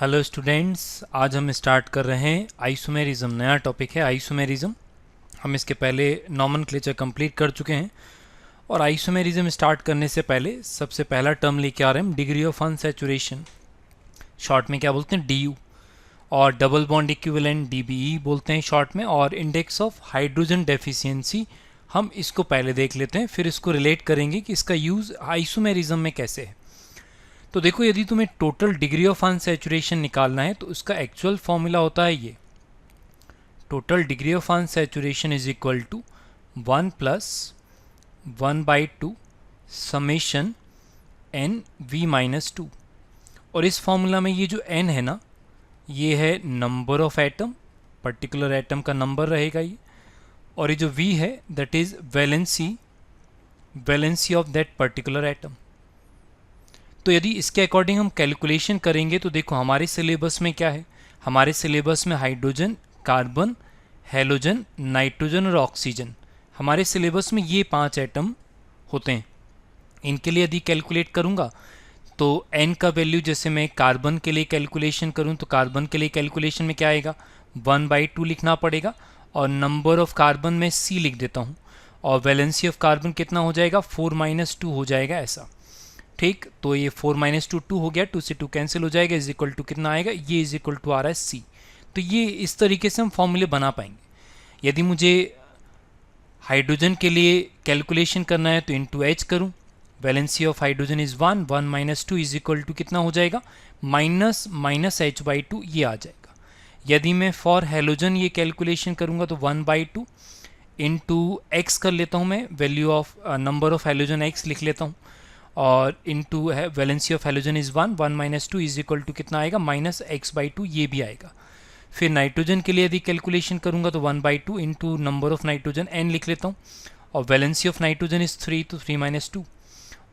Hello students, आज हम start कर रहे हैं आइसोमेरिज्म। नया टॉपिक है आइसोमेरिज्म। हम इसके पहले नॉमेनक्लेचर कंप्लीट कर चुके हैं और आइसोमेरिज्म स्टार्ट करने से पहले सबसे पहला टर्म लेके आ रहे हैं हम, डिग्री ऑफ अनसैचुरेशन। शॉर्ट में क्या बोलते हैं, DU, और डबल बॉन्ड इक्विवेलेंट DBE बोलते हैं शॉर्ट में, और इंडेक्स ऑफ हाइड्रोजन डेफिशिएंसी। हम इसको पहले देख लेते हैं, फिर इसको रिलेट करेंगे कि इसका यूज़ आइसोमेरिज्म में कैसे है। तो देखो, यदि तुम्हें टोटल डिग्री ऑफ अनसैचुरेशन निकालना है तो उसका एक्चुअल फॉर्मूला होता है ये, total degree of unsaturation is equal to 1 + 1/2 summation NV-2। और इस फॉर्मूला में ये जो n है ना, ये है number of atom, particular atom का नंबर रहेगा ये, और ये जो V है that is valency of that particular atom. तो यदि इसके अकॉर्डिंग हम कैलकुलेशन करेंगे तो देखो हमारे सिलेबस में क्या है, हमारे सिलेबस में हाइड्रोजन, कार्बन, हेलोजन, नाइट्रोजन और ऑक्सीजन, हमारे सिलेबस में ये 5 एटम होते हैं। इनके लिए यदि कैलकुलेट करूँगा तो n का वैल्यू, जैसे मैं कार्बन के लिए कैलकुलेशन करूँ तो कार्बन के लिए कैलकुलेशन में क्या आएगा, 1/2 लिखना पड़ेगा, और नंबर ऑफ कार्बन में C लिख देता हूँ, और वैलेंसी ऑफ कार्बन कितना हो जाएगा, 4 - 2 हो जाएगा ऐसा। ठीक, तो ये 4 - 2 2 हो गया, 2 से 2 कैंसिल हो जाएगा, इज इक्वल टू कितना आएगा, ये इज इक्वल टू आ रहा है C। तो ये इस तरीके से हम फॉर्मूले बना पाएंगे। यदि मुझे हाइड्रोजन के लिए कैलकुलेशन करना है तो इनटू H करूँ, valency of hydrogen is 1, 1 - 2 is equal to कितना हो जाएगा, -H/2 ये आ जाएगा। यदि मैं फॉर हेलोजन ये कैलकुलेशन करूँगा तो 1/2 इंटू एक्स कर लेता हूँ, मैं value of number of halogen x लिख लेता हूँ, और इंटू है valency of halogen is 1, 1 - 2 is equal to कितना आएगा, -X/2 ये भी आएगा। फिर नाइट्रोजन के लिए यदि कैलकुलेशन करूँगा तो 1/2 into number of nitrogen n लिख लेता हूँ, और वैलेंसी ऑफ नाइट्रोजन इज 3, तो 3 - 2,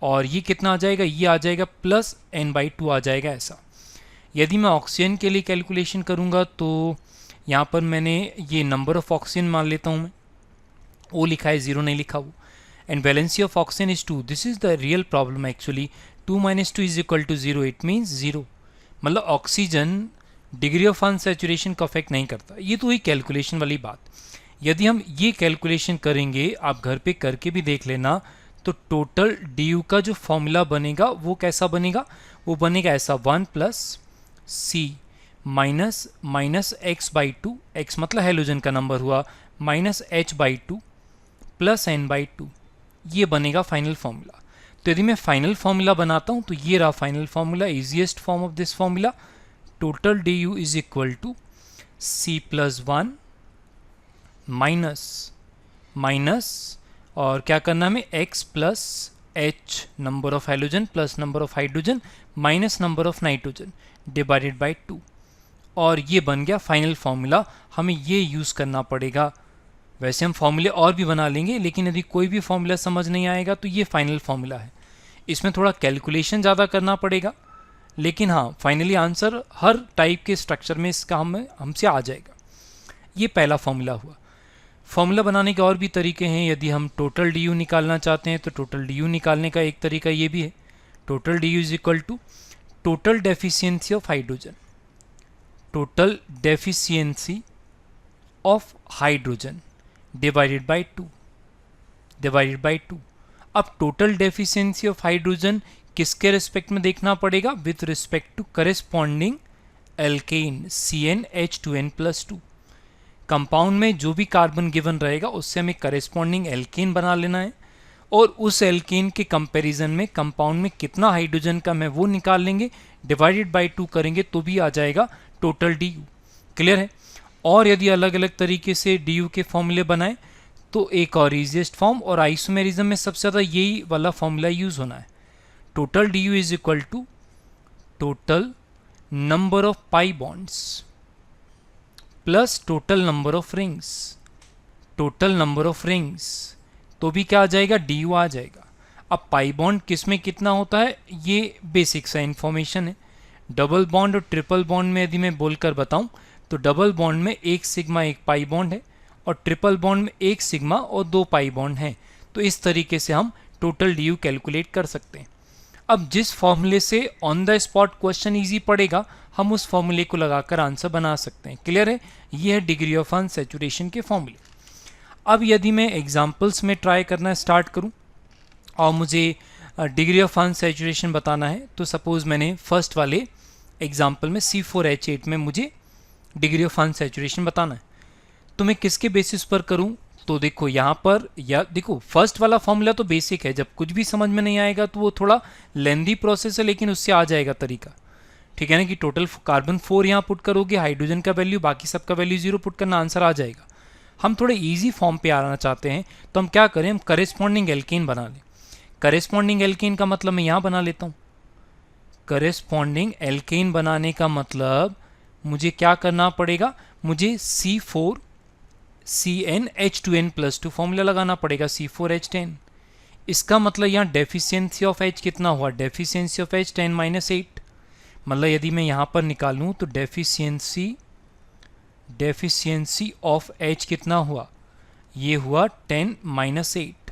और ये कितना आ जाएगा, ये आ जाएगा +n/2 आ जाएगा ऐसा। यदि मैं ऑक्सीजन के लिए कैलकुलेशन करूँगा तो यहाँ पर मैंने ये नंबर ऑफ ऑक्सीजन मान लेता हूँ मैं, O लिखा है, 0 नहीं लिखा वो, and valency of oxygen is 2. This is the real problem actually. 2 - 2 is equal to 0. It means 0. मतलब ऑक्सीजन डिग्री ऑफ अनसैचुरेशन का अफेक्ट नहीं करता। ये तो हुई कैलकुलेशन वाली बात। यदि हम ये कैलकुलेशन करेंगे, आप घर पे करके भी देख लेना, तो टोटल DU का जो फॉर्मूला बनेगा वो कैसा बनेगा, वो बनेगा ऐसा, 1 + C माइनस X/2, X मतलब हेलोजन का नंबर हुआ, -H/2 + n/2, ये बनेगा फाइनल फॉर्मूला। तो यदि मैं फाइनल फॉर्मूला बनाता हूँ तो ये रहा final formula, easiest form of this formula, total DU is equal to C + 1 minus और क्या करना हमें, X + H number of halogen plus number of hydrogen minus number of nitrogen divided by 2, और ये बन गया फाइनल फॉर्मूला। हमें ये यूज़ करना पड़ेगा। वैसे हम फॉर्मूले और भी बना लेंगे, लेकिन यदि कोई भी फॉर्मूला समझ नहीं आएगा तो ये फाइनल फॉर्मूला है। इसमें थोड़ा कैलकुलेशन ज़्यादा करना पड़ेगा, लेकिन हाँ फाइनली आंसर हर टाइप के स्ट्रक्चर में इसका हमसे आ जाएगा। ये पहला फॉर्मूला हुआ। फॉर्मूला बनाने के और भी तरीके हैं। यदि हम टोटल DU निकालना चाहते हैं तो टोटल DU निकालने का एक तरीका ये भी है, total DU is equal to total deficiency of hydrogen, total deficiency of hydrogen divided by 2। अब टोटल डेफिशिएंसी ऑफ हाइड्रोजन किसके रिस्पेक्ट में देखना पड़ेगा, with respect to corresponding alkane CnH2n+2। Compound में जो भी कार्बन गिवन रहेगा उससे हमें करेस्पॉन्डिंग एल्केन बना लेना है, और उस एल्केन के कंपैरिजन में कंपाउंड में कितना हाइड्रोजन कम है वो निकाल लेंगे, डिवाइडेड बाय 2 करेंगे तो भी आ जाएगा टोटल DU। क्लियर है। और यदि अलग अलग तरीके से DU के फॉर्मूले बनाएं तो एक और ईजीएस्ट फॉर्म, और आइसोमेरिज्म में सबसे ज़्यादा यही वाला फॉर्मूला यूज़ होना है, total DU is equal to total number of pi bonds plus total number of rings, total number of rings, तो भी क्या आ जाएगा, DU आ जाएगा। अब पाई बॉन्ड किस में कितना होता है ये बेसिक सा इन्फॉर्मेशन है। डबल बॉन्ड और ट्रिपल बॉन्ड में यदि मैं बोलकर बताऊं तो डबल बॉन्ड में 1 सिग्मा 1 पाई बॉन्ड है, और ट्रिपल बॉन्ड में 1 सिग्मा और 2 पाई बॉन्ड हैं। तो इस तरीके से हम टोटल DU कैलकुलेट कर सकते हैं। अब जिस फॉर्मूले से on the spot question easy पड़ेगा हम उस फॉर्मूले को लगाकर आंसर बना सकते हैं। क्लियर है? ये है डिग्री ऑफ अनसैचुरेशन के फॉर्मूले। अब यदि मैं एग्जांपल्स में ट्राई करना स्टार्ट करूं और मुझे डिग्री ऑफ अनसैचुरेशन बताना है, तो सपोज मैंने फर्स्ट वाले एग्जांपल में C4H8 में मुझे डिग्री ऑफ अनसैचुरेशन बताना है, तो मैं किसके बेसिस पर करूं? तो देखो यहाँ पर, या देखो फर्स्ट वाला फॉर्मूला तो बेसिक है, जब कुछ भी समझ में नहीं आएगा तो वो थोड़ा लेंदी प्रोसेस है, लेकिन उससे आ जाएगा तरीका। ठीक है ना, कि टोटल कार्बन 4 यहाँ पुट करोगे, हाइड्रोजन का वैल्यू, बाकी सबका वैल्यू 0 पुट करना, आंसर आ जाएगा। हम थोड़े इजी फॉर्म पे आना चाहते हैं, तो हम क्या करें, हम करेस्पॉन्डिंग एल्केन बना लें। करेस्पॉन्डिंग एल्केन का मतलब मैं यहाँ बना लेता हूँ। करेस्पॉन्डिंग एल्केन बनाने का मतलब मुझे क्या करना पड़ेगा, मुझे C4CnH2n+2 फॉर्मूला लगाना पड़ेगा, C4H10। इसका मतलब यहाँ डेफिशिएंसी ऑफ H कितना हुआ, डेफिशिएंसी ऑफ H 10 - 8। मतलब यदि मैं यहाँ पर निकालूँ तो डेफिशिएंसी ऑफ H कितना हुआ, ये हुआ 10 - 8।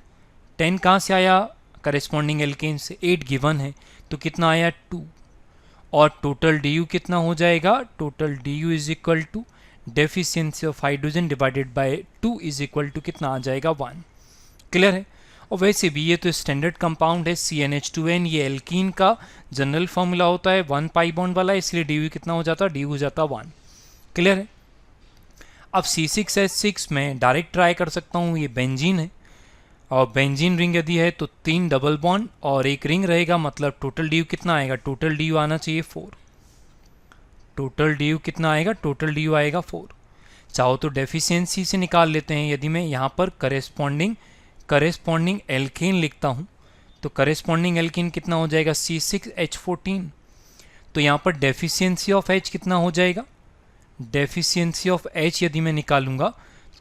10 कहाँ से आया, करेस्पॉन्डिंग एल्केन से, 8 गिवन है तो कितना आया 2। और टोटल DU कितना हो जाएगा, total DU is equal to deficiency of hydrogen divided by 2 is equal to कितना आ जाएगा 1। क्लियर है? और वैसे भी ये तो स्टैंडर्ड कंपाउंड है CnH2n, ये एल्कीन का जनरल फॉर्मूला होता है 1 पाई बॉन्ड वाला, इसलिए DU कितना हो जाता है, DU हो जाता 1। क्लियर है? अब C6H6 में डायरेक्ट ट्राई कर सकता हूँ, ये बेंजीन है और बेंजीन रिंग यदि है तो 3 डबल बॉन्ड और एक रिंग रहेगा, मतलब टोटल DU कितना आएगा, टोटल DU आना चाहिए 4। टोटल DU कितना आएगा, टोटल DU आएगा 4। चाहो तो डेफिशिएंसी से निकाल लेते हैं। यदि मैं यहाँ पर करेस्पॉन्डिंग एल्केन लिखता हूँ तो करेस्पॉन्डिंग एल्केन कितना हो जाएगा, C6H14। तो यहाँ पर डेफिशिएंसी ऑफ H कितना हो जाएगा, डेफिशिएंसी ऑफ H यदि मैं निकालूंगा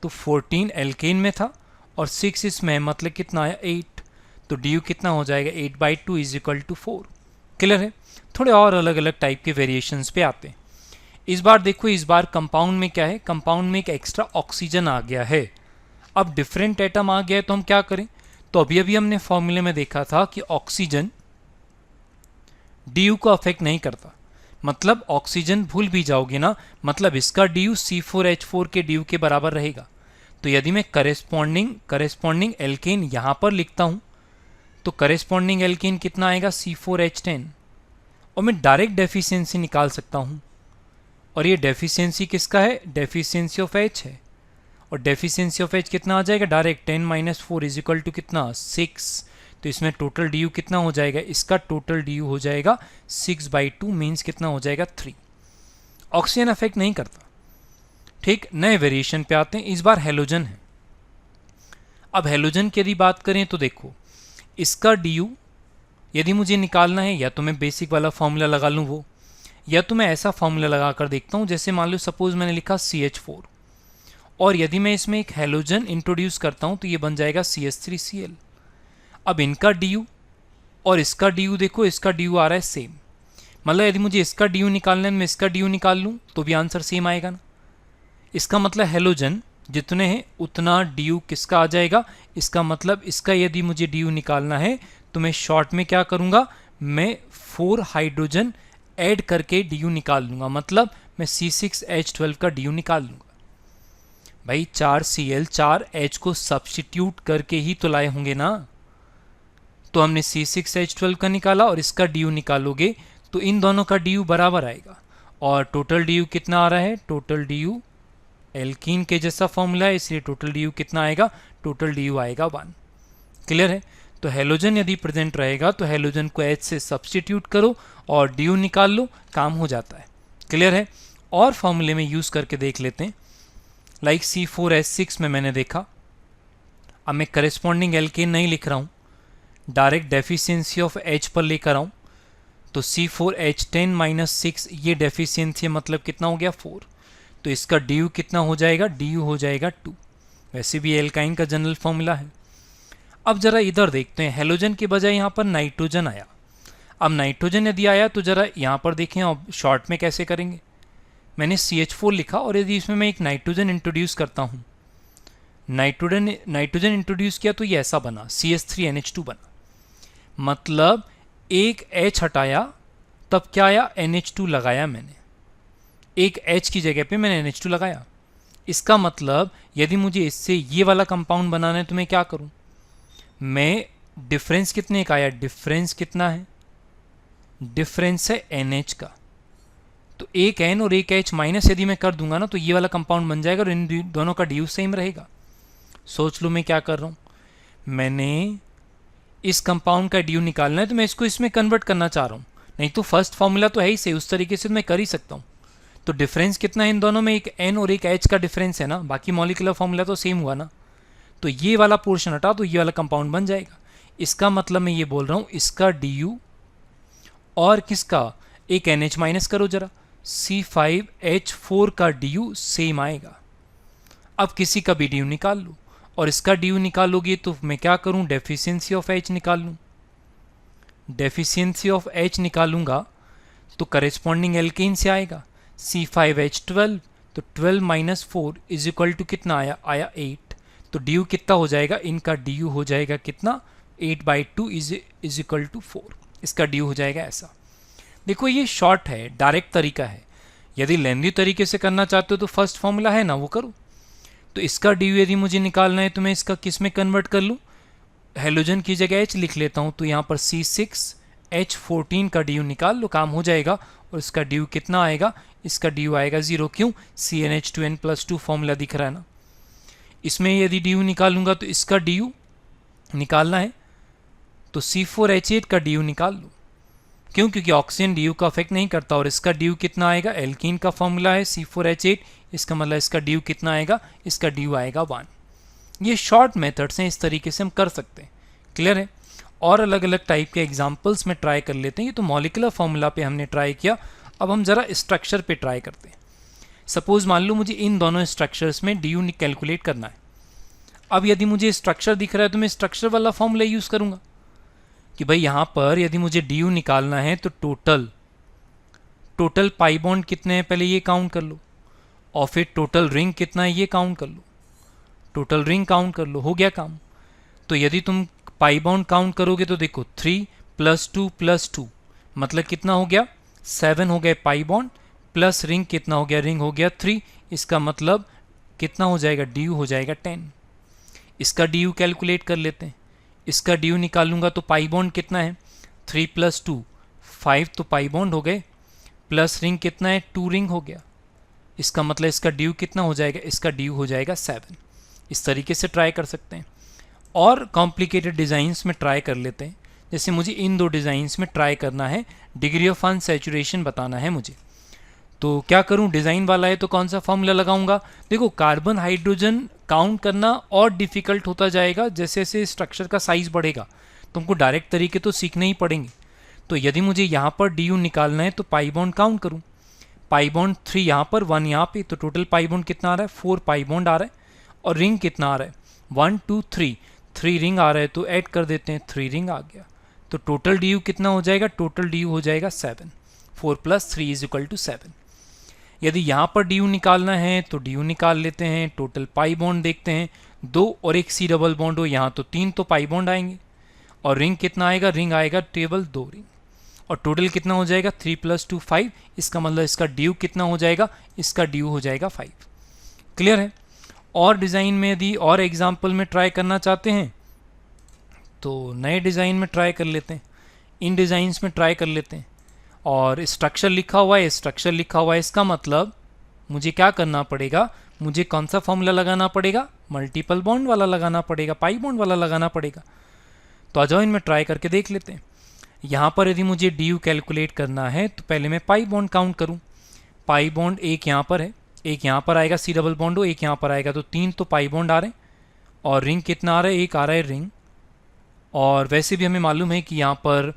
तो 14 एल्केन में था और 6 इसमें, मतलब कितना आया 8। तो DU कितना हो जाएगा 8/2 इज इक्वल टू 4। क्लियर है? थोड़े और अलग अलग टाइप के वेरिएशंस पे आते हैं। इस बार देखो, इस बार कंपाउंड में क्या है, कंपाउंड में एक एक्स्ट्रा ऑक्सीजन आ गया है। अब डिफरेंट एटम आ गया है तो हम क्या करें, तो अभी अभी हमने फॉर्मूले में देखा था कि ऑक्सीजन DU को अफेक्ट नहीं करता, मतलब ऑक्सीजन भूल भी जाओगे ना, मतलब इसका DU C4H4 के DU के बराबर रहेगा। तो यदि मैं करेस्पॉन्डिंग एल्केन यहाँ पर लिखता हूँ तो करेस्पॉन्डिंग एल्केन कितना आएगा, C4H10। और मैं डायरेक्ट डेफिशिएंसी निकाल सकता हूँ, और ये डेफिशिएंसी किसका है, डेफिशिएंसी ऑफ H है। और डेफिशिएंसी ऑफ H कितना आ जाएगा, डायरेक्ट 10 - 4 इज इक्वल टू कितना 6। तो इसमें टोटल DU कितना हो जाएगा, इसका टोटल DU हो जाएगा 6/2, मीन्स कितना हो जाएगा 3। ऑक्सीजन अफेक्ट नहीं करता। ठीक, नए वेरिएशन पे आते हैं। इस बार हेलोजन है। अब हेलोजन की यदि बात करें तो देखो, इसका DU यदि मुझे निकालना है, या तो मैं बेसिक वाला फॉर्मूला लगा लूँ वो, या तो मैं ऐसा फॉर्मूला लगा कर देखता हूँ, जैसे मान लो सपोज मैंने लिखा CH4 और यदि मैं इसमें एक हेलोजन इंट्रोड्यूस करता हूँ तो ये बन जाएगा CH3Cl। अब इनका DU और इसका DU देखो, इसका DU आ रहा है सेम, मतलब यदि मुझे इसका DU निकालना है मैं इसका DU निकाल लूँ तो भी आंसर सेम आएगा ना। इसका मतलब हेलोजन जितने हैं उतना DU किसका आ जाएगा, इसका मतलब इसका यदि मुझे DU निकालना है तो मैं शॉर्ट में क्या करूँगा, मैं 4 हाइड्रोजन ऐड करके DU निकाल लूँगा, मतलब मैं C6H12 का DU निकाल लूँगा। भाई 4Cl 4H को सब्स्टिट्यूट करके ही तो लाए होंगे ना। तो हमने C6H12 का निकाला और इसका DU निकालोगे तो इन दोनों का DU बराबर आएगा। और टोटल DU कितना आ रहा है, टोटल DU एल्कीन के जैसा फॉर्मूला है, इसलिए टोटल DU कितना आएगा, टोटल DU आएगा 1। क्लियर है? तो हेलोजन यदि प्रेजेंट रहेगा तो हेलोजन को H से सब्स्टिट्यूट करो और DU निकाल लो, काम हो जाता है। क्लियर है? और फॉर्मूले में यूज़ करके देख लेते हैं। लाइक C4H6 में मैंने देखा, अब मैं करेस्पॉन्डिंग एल्केन नहीं लिख रहा हूँ, डायरेक्ट डेफिशिएंसी ऑफ H पर लेकर आऊँ तो C4H10 - 6 ये डेफिशिएंसी मतलब कितना हो गया 4। तो इसका DU कितना हो जाएगा, DU हो जाएगा 2। वैसे भी एल्काइन का जनरल फॉर्मूला है। अब जरा इधर देखते हैं, हेलोजन के बजाय यहाँ पर नाइट्रोजन आया। अब नाइट्रोजन यदि आया तो जरा यहाँ पर देखें, अब शॉर्ट में कैसे करेंगे। मैंने CH4 लिखा और यदि इसमें मैं एक नाइट्रोजन इंट्रोड्यूस करता हूँ, नाइट्रोजन इंट्रोड्यूस किया तो ये ऐसा बना, CH3NH2 बना। मतलब एक H हटाया तब क्या आया, NH2 लगाया मैंने, एक H की जगह पे मैंने NH2 लगाया। इसका मतलब यदि मुझे इससे ये वाला कंपाउंड बनाना है तो मैं क्या करूं, मैं डिफरेंस कितने का आया, डिफरेंस कितना है, डिफरेंस है NH का, तो एक N और एक H माइनस यदि मैं कर दूंगा ना तो ये वाला कंपाउंड बन जाएगा और इन दोनों का ड्यू सेम रहेगा। सोच लो मैं क्या कर रहा हूं, मैंने इस कंपाउंड का ड्यू निकालना है तो मैं इसको इसमें कन्वर्ट करना चाह रहा हूं, नहीं तो फर्स्ट फॉर्मूला तो है ही सही, उस तरीके से मैं कर ही सकता हूं। तो डिफरेंस कितना है इन दोनों में, एक N और एक H का डिफरेंस है ना, बाकी मॉलिक्यूलर फॉर्मूला तो सेम हुआ ना। तो ये वाला पोर्शन हटा तो ये वाला कंपाउंड बन जाएगा। इसका मतलब मैं ये बोल रहा हूं इसका ड्यू और किसका, एक NH माइनस करो जरा, C5H4 का ड्यू सेम आएगा। अब किसी का भी ड्यू निकाल लो, और इसका ड्यू निकालोगे तो मैं क्या करूं, डेफिशिएंसी ऑफ H निकाल लूं। डेफिशिएंसी ऑफ H निकालूंगा तो करेस्पॉन्डिंग एल्केन से आएगा C5H12, तो 12 माइनस 4 इज इक्वल टू कितना आया, आया 8। तो ड्यू कितना हो जाएगा, इनका ड्यू हो जाएगा कितना, 8/2 इज इक्वल टू 4, इसका ड्यू हो जाएगा ऐसा। देखो ये शॉर्ट है, डायरेक्ट तरीका है। यदि लेंदी तरीके से करना चाहते हो तो फर्स्ट फॉर्मूला है ना वो करो। तो इसका ड्यू यदि मुझे निकालना है तो मैं इसका किस में कन्वर्ट कर लूँ, हेलोजन की जगह H लिख लेता हूँ, तो यहाँ पर C6H14 का ड्यू निकाल लो, काम हो जाएगा। और इसका ड्यू कितना आएगा, इसका ड्यू आएगा 0, क्यों, CnH2n+2 फॉर्मूला दिख रहा है ना। इसमें यदि ड्यू निकालूंगा तो इसका ड्यू निकालना है तो C4H8 का ड्यू निकाल लो, क्यों, क्योंकि ऑक्सीजन ड्यू का अफेक्ट नहीं करता। और इसका ड्यू कितना आएगा, एल्कीन का फॉर्मूला है C4H8, इसका मतलब इसका ड्यू कितना आएगा, इसका ड्यू आएगा 1। ये शॉर्ट मेथड्स हैं, इस तरीके से हम कर सकते हैं। क्लियर है। और अलग अलग टाइप के एग्जांपल्स में ट्राई कर लेते हैं। ये तो मॉलिक्यूलर फॉर्मूला पे हमने ट्राई किया, अब हम ज़रा स्ट्रक्चर पे ट्राई करते हैं। सपोज मान लो मुझे इन दोनों स्ट्रक्चर्स में ड्यू कैलकुलेट करना है। अब यदि मुझे स्ट्रक्चर दिख रहा है तो मैं स्ट्रक्चर वाला फॉर्मूला यूज़ करूँगा कि भाई यहाँ पर यदि मुझे ड्यू निकालना है तो टोटल पाई बॉन्ड कितने हैं पहले ये काउंट कर लो, और फिर टोटल रिंग कितना है ये काउंट कर लो, टोटल रिंग काउंट कर लो, हो गया काम। तो यदि तुम पाई बॉन्ड काउंट करोगे तो देखो 3 + 2 + 2 मतलब कितना हो गया, 7 हो गए पाई बॉन्ड, प्लस रिंग कितना हो गया, रिंग हो गया 3, इसका मतलब कितना हो जाएगा, ड्यू हो जाएगा 10। इसका ड्यू कैलकुलेट कर लेते हैं। इसका ड्यू निकालूंगा तो पाई बॉन्ड कितना है, 3 + 2 5 तो पाई बॉन्ड हो गए, प्लस रिंग कितना है, 2 रिंग हो गया। इसका मतलब इसका ड्यू कितना हो जाएगा, इसका ड्यू हो जाएगा 7। इस तरीके से ट्राई कर सकते हैं। और कॉम्प्लिकेटेड डिज़ाइंस में ट्राई कर लेते हैं। जैसे मुझे इन दो डिज़ाइंस में ट्राई करना है, डिग्री ऑफ अनसैचुरेशन बताना है मुझे, तो क्या करूं, डिज़ाइन वाला है तो कौन सा फॉर्मूला लगाऊंगा। देखो कार्बन हाइड्रोजन काउंट करना और डिफ़िकल्ट होता जाएगा जैसे जैसे स्ट्रक्चर का साइज़ बढ़ेगा, तुमको डायरेक्ट तरीके तो सीखने ही पड़ेंगे। तो यदि मुझे यहाँ पर डी यू निकालना है तो पाई बॉन्ड काउंट करूँ, पाई बॉन्ड 3 यहाँ पर 1 यहाँ पे, तो टोटल पाई बॉन्ड कितना आ रहा है, 4 पाई बॉन्ड आ रहा है। और रिंग कितना आ रहा है, 1 2 3 3 रिंग आ रहा है, तो ऐड कर देते हैं, 3 रिंग आ गया। तो टोटल डी यू कितना हो जाएगा, टोटल डी यू हो जाएगा 7, 4 + 3 = 7। यदि यहाँ पर डी यू निकालना है तो डी यू निकाल लेते हैं। टोटल पाई बॉन्ड देखते हैं, 2 और एक सी डबल बॉन्ड हो यहाँ, तो 3 तो पाई बॉन्ड आएंगे। और रिंग कितना आएगा, रिंग आएगा टेबल 2 रिंग। और टोटल कितना हो जाएगा, 3 + 2 5, इसका मतलब इसका ड्यू कितना हो जाएगा, इसका ड्यू हो जाएगा 5। क्लियर है। और डिज़ाइन में यदि और एग्जाम्पल में ट्राई करना चाहते हैं तो नए डिज़ाइन में ट्राई कर लेते हैं, इन डिज़ाइंस में ट्राई कर लेते हैं। और स्ट्रक्चर लिखा हुआ है, स्ट्रक्चर लिखा हुआ है, इसका मतलब मुझे क्या करना पड़ेगा, मुझे कौन सा फॉर्मूला लगाना पड़ेगा, मल्टीपल बॉन्ड वाला लगाना पड़ेगा, पाई बॉन्ड वाला लगाना पड़ेगा। तो आ जाओ इनमें ट्राई करके देख लेते हैं। यहाँ पर यदि मुझे डी यू कैलकुलेट करना है तो पहले मैं पाई बॉन्ड काउंट करूँ। पाई बॉन्ड एक यहाँ पर है, एक यहाँ पर आएगा, सी डबल बॉन्ड हो एक यहाँ पर आएगा, तो 3 तो पाई बॉन्ड आ रहे हैं। और रिंग कितना आ रहा है, एक आ रहा है रिंग। और वैसे भी हमें मालूम है कि यहाँ पर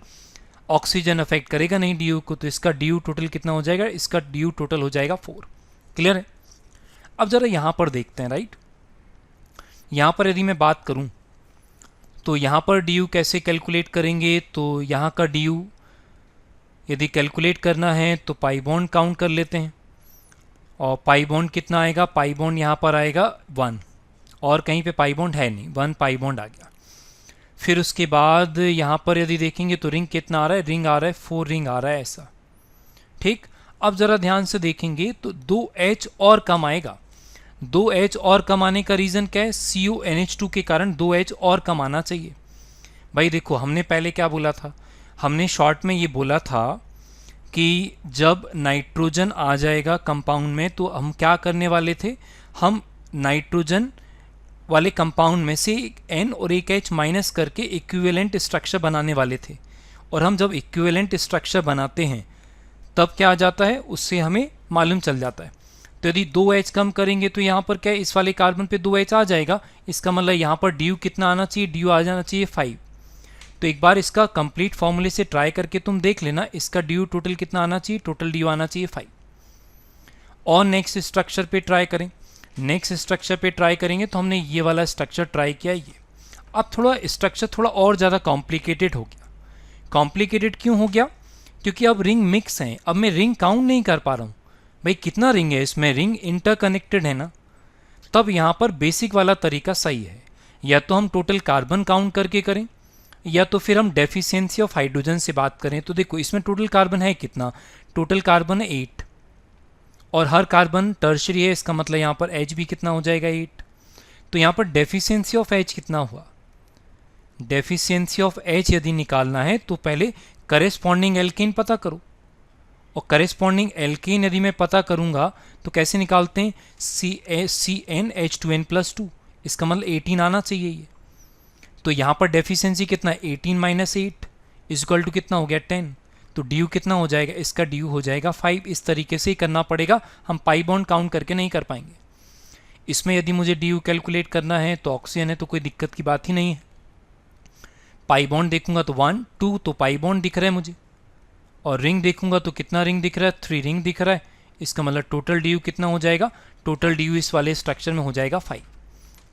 ऑक्सीजन अफेक्ट करेगा नहीं डी यू को, तो इसका डी यू टोटल कितना हो जाएगा, इसका डी यू टोटल हो जाएगा 4। क्लियर है। अब ज़रा यहाँ पर देखते हैं, राइट। यहाँ पर यदि मैं बात करूँ तो यहाँ पर डी यू कैसे कैलकुलेट करेंगे, तो यहाँ का डी यू यदि कैलकुलेट करना है तो पाई बॉन्ड काउंट कर लेते हैं। और पाई बॉन्ड कितना आएगा, पाई बॉन्ड यहाँ पर आएगा 1, और कहीं पे पाई बॉन्ड है नहीं, 1 पाई बॉन्ड आ गया। फिर उसके बाद यहाँ पर यदि देखेंगे तो रिंग कितना आ रहा है, रिंग आ रहा है 4 रिंग आ रहा है ऐसा। ठीक, अब ज़रा ध्यान से देखेंगे तो 2H और कम आएगा। 2H और कम आने का रीज़न क्या है, CONH2 के कारण 2H और कम आना चाहिए। भाई देखो, हमने पहले क्या बोला था, हमने शॉर्ट में ये बोला था कि जब नाइट्रोजन आ जाएगा कंपाउंड में तो हम क्या करने वाले थे, हम नाइट्रोजन वाले कंपाउंड में से एक N और एक H माइनस करके इक्विवेलेंट स्ट्रक्चर बनाने वाले थे। और हम जब इक्विवेलेंट स्ट्रक्चर बनाते हैं तब क्या आ जाता है, उससे हमें मालूम चल जाता है। तो यदि 2H कम करेंगे तो यहाँ पर क्या है, इस वाले कार्बन पे 2H आ जाएगा, इसका मतलब यहाँ पर DU कितना आना चाहिए, DU आ जाना चाहिए 5। तो एक बार इसका कंप्लीट फॉर्मूले से ट्राई करके तुम देख लेना, इसका DU टोटल कितना आना चाहिए, टोटल DU आना चाहिए 5। और नेक्स्ट स्ट्रक्चर पे ट्राई करें, नेक्स्ट स्ट्रक्चर पे ट्राई करेंगे तो हमने ये वाला स्ट्रक्चर ट्राई किया ये। अब थोड़ा स्ट्रक्चर थोड़ा और ज़्यादा कॉम्प्लिकेटेड हो गया। कॉम्प्लिकेटेड क्यों हो गया, क्योंकि अब रिंग मिक्स हैं, अब मैं रिंग काउंट नहीं कर पा रहा हूँ। भाई कितना रिंग है इसमें, रिंग इंटरकनेक्टेड है ना, तब यहाँ पर बेसिक वाला तरीका सही है, या तो हम टोटल कार्बन काउंट करके करें या तो फिर हम डेफिशिएंसी ऑफ हाइड्रोजन से बात करें। तो देखो इसमें टोटल कार्बन है कितना, टोटल कार्बन है 8 और हर कार्बन टर्शरी है, इसका मतलब यहाँ पर H भी कितना हो जाएगा 8। तो यहाँ पर डेफिशिएंसी ऑफ H कितना हुआ, डेफिशिएंसी ऑफ H यदि निकालना है तो पहले करेस्पॉन्डिंग एल्केन पता करो, और करेस्पॉन्डिंग एल्केन यदि मैं पता करूंगा तो कैसे निकालते हैं, CnH2n+2, इसका मतलब 18 आना चाहिए ये। तो यहाँ पर डेफिशिएंसी कितना है, 18 - 8 इक्वल टू कितना हो गया 10। तो DU कितना हो जाएगा, इसका DU हो जाएगा 5। इस तरीके से ही करना पड़ेगा, हम पाई बॉन्ड काउंट करके नहीं कर पाएंगे। इसमें यदि मुझे DU कैलकुलेट करना है तो ऑक्सीजन है तो कोई दिक्कत की बात ही नहीं है। पाई बॉन्ड देखूंगा तो 1 2 तो पाई बॉन्ड दिख रहा है मुझे, और रिंग देखूंगा तो कितना रिंग दिख रहा है, 3 रिंग दिख रहा है। इसका मतलब टोटल DU कितना हो जाएगा, टोटल DU इस वाले स्ट्रक्चर में हो जाएगा 5।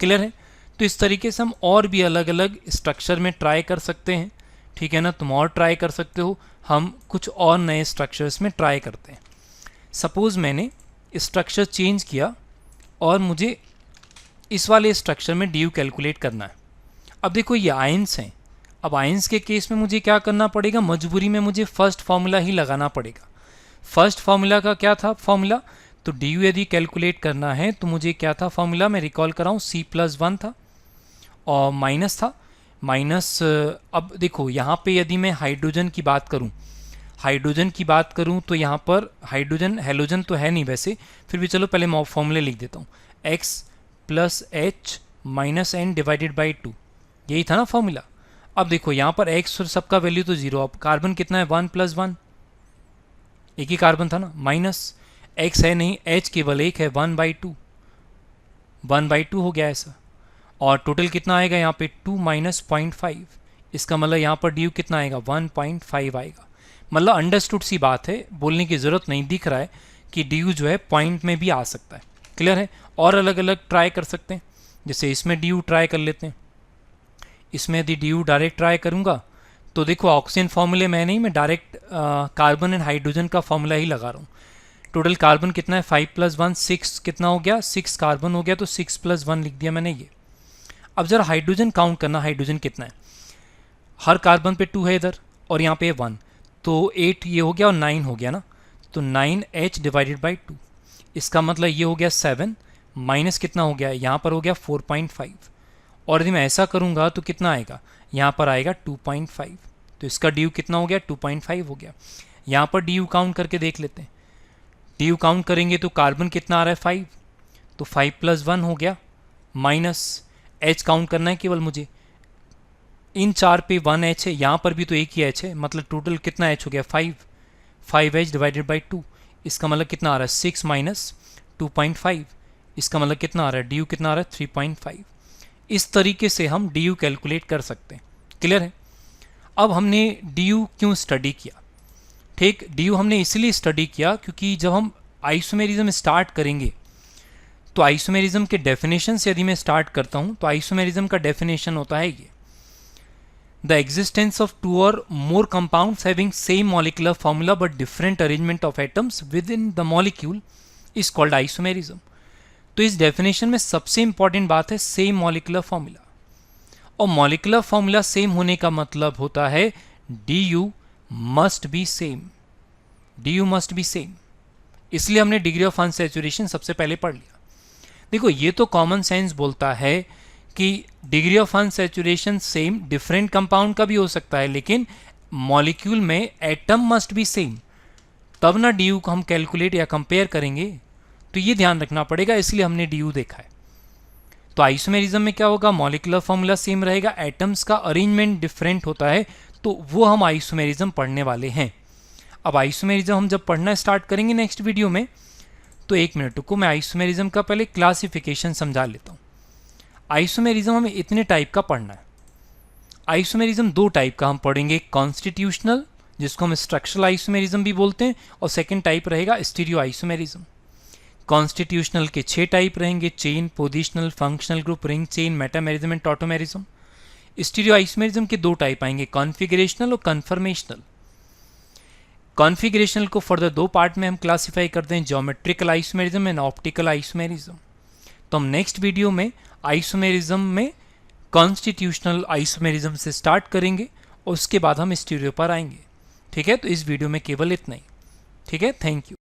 क्लियर है। तो इस तरीके से हम और भी अलग अलग स्ट्रक्चर में ट्राई कर सकते हैं, ठीक है ना, तुम और ट्राई कर सकते हो, हम कुछ और नए स्ट्रक्चर्स में ट्राई करते हैं। सपोज़ मैंने स्ट्रक्चर चेंज किया और मुझे इस वाले स्ट्रक्चर में DU कैलकुलेट करना है। अब देखो ये आयंस हैं, अब आयंस के केस में मुझे क्या करना पड़ेगा, मजबूरी में मुझे फर्स्ट फार्मूला ही लगाना पड़ेगा। फर्स्ट फार्मूला का क्या था फार्मूला, तो DU यदि कैलकुलेट करना है तो मुझे क्या था फार्मूला, मैं रिकॉल कराऊँ, C+1 था और माइनस था, माइनस। अब देखो यहाँ पे यदि मैं हाइड्रोजन की बात करूँ, हाइड्रोजन की बात करूँ तो यहाँ पर हाइड्रोजन हैलोजन तो है नहीं वैसे, फिर भी चलो पहले फॉर्मूले लिख देता हूँ, X + H - N / 2, यही था ना फॉर्मूला। अब देखो यहाँ पर X और सबका वैल्यू तो 0, अब कार्बन कितना है 1 + 1, एक ही कार्बन था ना, माइनस X है नहीं, H केवल एक है 1/2, 1/2 हो गया ऐसा। और टोटल कितना आएगा यहाँ पे 2 - 0.5, इसका मतलब यहाँ पर DU कितना आएगा 1.5 आएगा। मतलब अंडरस्टूड सी बात है, बोलने की ज़रूरत नहीं, दिख रहा है कि DU जो है पॉइंट में भी आ सकता है। क्लियर है। और अलग अलग ट्राई कर सकते हैं, जैसे इसमें DU ट्राई कर लेते हैं। इसमें यदि DU डायरेक्ट ट्राई करूँगा तो देखो ऑक्सीजन फॉर्मूले में नहीं, मैं डायरेक्ट कार्बन एंड हाइड्रोजन का फॉर्मूला ही लगा रहा हूँ। टोटल कार्बन कितना है 5 + 1 6, कितना हो गया 6 कार्बन हो गया, तो 6 + 1 लिख दिया मैंने ये। अब जरा हाइड्रोजन काउंट करना, हाइड्रोजन कितना है, हर कार्बन पे 2 है इधर और यहाँ पे 1, तो 8 ये हो गया और 9 हो गया ना, तो 9H / 2, इसका मतलब ये हो गया 7, माइनस कितना हो गया, यहाँ पर हो गया 4.5, और यदि मैं ऐसा करूँगा तो कितना आएगा, यहाँ पर आएगा 2.5, तो इसका DU कितना हो गया 2.5 हो गया। यहाँ पर DU काउंट करके देख लेते हैं, DU काउंट करेंगे तो कार्बन कितना आ रहा है 5, तो 5 + 1 हो गया, माइनस H काउंट करना है केवल मुझे, इन 4 पे 1H है, यहाँ पर भी तो एक ही H है, मतलब टोटल कितना H हो गया 5H / 2, इसका मतलब कितना आ रहा है 6 - 2.5, इसका मतलब कितना आ रहा है DU कितना आ रहा है 3.5। इस तरीके से हम DU कैलकुलेट कर सकते हैं। क्लियर है। अब हमने DU क्यों स्टडी किया, ठीक, DU हमने इसलिए स्टडी किया क्योंकि जब हम आइसोमेरिज्म स्टार्ट करेंगे तो आइसोमेरिज्म के डेफिनेशन से यदि मैं स्टार्ट करता हूँ तो आइसोमेरिज्म का डेफिनेशन होता है ये, the existence of 2 or more compounds having same molecular formula but different arrangement of atoms within the molecule is called isomerism। तो इस डेफिनेशन में सबसे इंपॉर्टेंट बात है सेम मॉलिकुलर फॉर्मूला, और मॉलिक्यूलर फॉर्मूला सेम होने का मतलब होता है du must be same, du must be same. इसलिए हमने डिग्री ऑफ अनसैचुरेशन सबसे पहले पढ़ लिया। देखो ये तो कॉमन सेंस बोलता है कि degree of unsaturation same different compound का भी हो सकता है, लेकिन मॉलिक्यूल में एटम मस्ट बी सेम, तब ना डी को हम कैलकुलेट या कंपेयर करेंगे। तो ये ध्यान रखना पड़ेगा, इसलिए हमने डी देखा है। तो आइसोमेरिज्म में क्या होगा, मॉलिक्यूलर फॉर्मूला सेम रहेगा, एटम्स का अरेंजमेंट डिफरेंट होता है, तो वो हम आइसोमेरिज्म पढ़ने वाले हैं। अब आइसोमेरिज्म हम जब पढ़ना स्टार्ट करेंगे नेक्स्ट वीडियो में, तो एक मिनट को मैं आइसोमेरिज्म का पहले क्लासिफिकेशन समझा लेता हूँ। आइसोमेरिज्म हमें इतने टाइप का पढ़ना है। आइसोमेरिज्म दो टाइप का हम पढ़ेंगे, कॉन्स्टिट्यूशनल जिसको हम स्ट्रक्चरल आइसोमेरिज्म भी बोलते हैं, और सेकेंड टाइप रहेगा स्टीरियो आइसोमेरिज्म। कॉन्स्टिट्यूशनल के 6 टाइप रहेंगे, chain, positional, functional group, ring chain, metamerism and tautomerism. Stereo isomerism के 2 टाइप आएंगे, कॉन्फिगरेशनल और कन्फर्मेशनल। कॉन्फिगरेशनल को फर्दर 2 पार्ट में हम क्लासिफाई करते हैं, geometrical isomerism and optical isomerism. तो हम नेक्स्ट वीडियो में आइसोमेरिज्म में कॉन्स्टिट्यूशनल आइसोमेरिज्म से स्टार्ट करेंगे और उसके बाद हम स्टीरियो पर आएंगे। ठीक है, तो इस वीडियो में केवल इतना ही। ठीक है, थैंक यू।